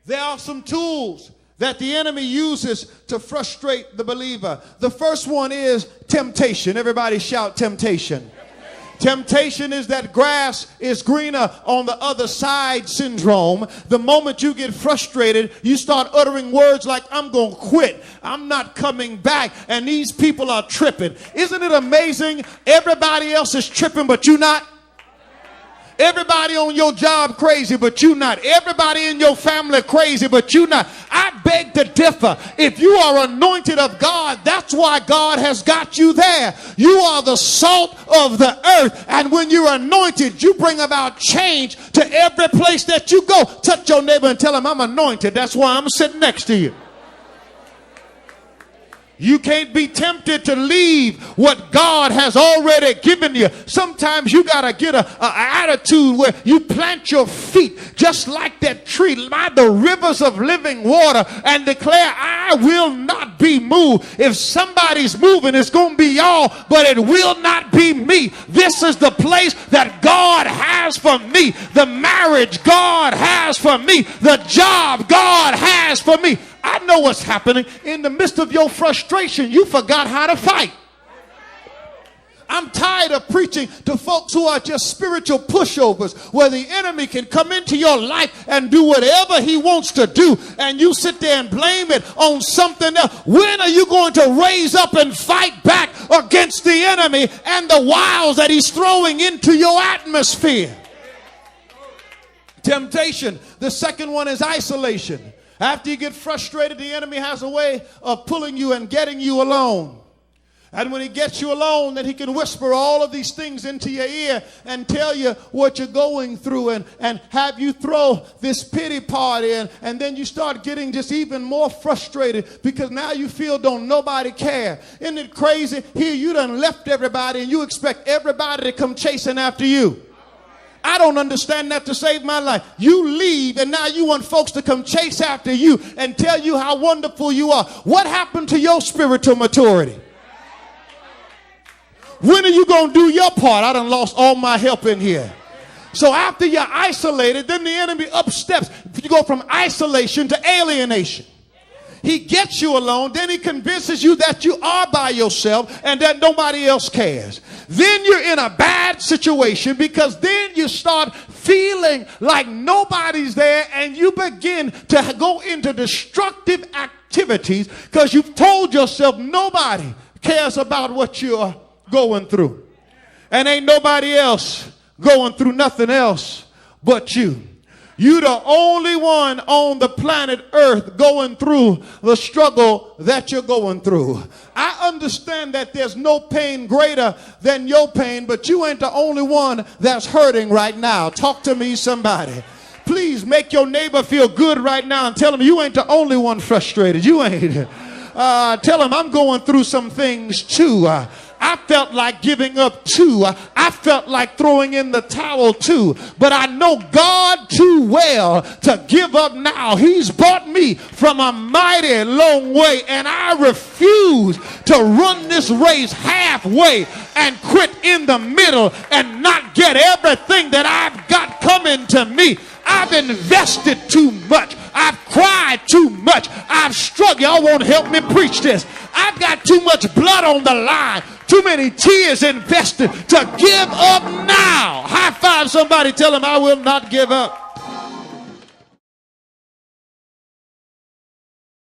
There are some tools that the enemy uses to frustrate the believer. The first one is temptation. Everybody shout temptation. Temptation is that grass is greener on the other side syndrome. The moment you get frustrated, you start uttering words like, I'm going to quit. I'm not coming back. And these people are tripping. Isn't it amazing? Everybody else is tripping, but you not. Everybody on your job crazy, but you not. Everybody in your family crazy, but you not. I beg to differ. If you are anointed of God, that's why God has got you there. You are the salt of the earth. And when you're anointed, you bring about change to every place that you go. Touch your neighbor and tell him, I'm anointed. That's why I'm sitting next to you. You can't be tempted to leave what God has already given you. Sometimes you got to get an attitude where you plant your feet just like that tree by the rivers of living water and declare, I will not be moved. If somebody's moving, it's going to be y'all, but it will not be me. This is the place that God has for me. The marriage God has for me. The job God has for me. I know what's happening. In the midst of your frustration, you forgot how to fight. I'm tired of preaching to folks who are just spiritual pushovers, where the enemy can come into your life and do whatever he wants to do, and you sit there and blame it on something else. When are you going to raise up and fight back against the enemy and the wiles that he's throwing into your atmosphere? Temptation. The second one is isolation. After you get frustrated, the enemy has a way of pulling you and getting you alone. And when he gets you alone, then he can whisper all of these things into your ear and tell you what you're going through and have you throw this pity party. And then you start getting just even more frustrated because now you feel don't nobody care. Isn't it crazy? Here you done left everybody and you expect everybody to come chasing after you. I don't understand that to save my life. You leave and now you want folks to come chase after you and tell you how wonderful you are. What happened to your spiritual maturity? When are you going to do your part? I done lost all my help in here. So after you're isolated, then the enemy upsteps. You go from isolation to alienation. He gets you alone, then he convinces you that you are by yourself and that nobody else cares. Then you're in a bad situation because then you start feeling like nobody's there and you begin to go into destructive activities because you've told yourself nobody cares about what you're going through. And ain't nobody else going through nothing else but you. You're the only one on the planet Earth going through the struggle that you're going through. I understand that there's no pain greater than your pain, but you ain't the only one that's hurting right now. Talk to me, somebody. Please make your neighbor feel good right now and tell him you ain't the only one frustrated. You ain't. Tell him I'm going through some things too. I felt like giving up too. I felt like throwing in the towel too. But I know God too well to give up now. He's brought me from a mighty long way, and I refuse to run this race halfway and quit in the middle and not get everything that I've got coming to me. I've invested too much. I've cried too much. I've struggled. Y'all won't help me preach this. I've got too much blood on the line. Too many tears invested to give up now. High five somebody. Tell them I will not give up.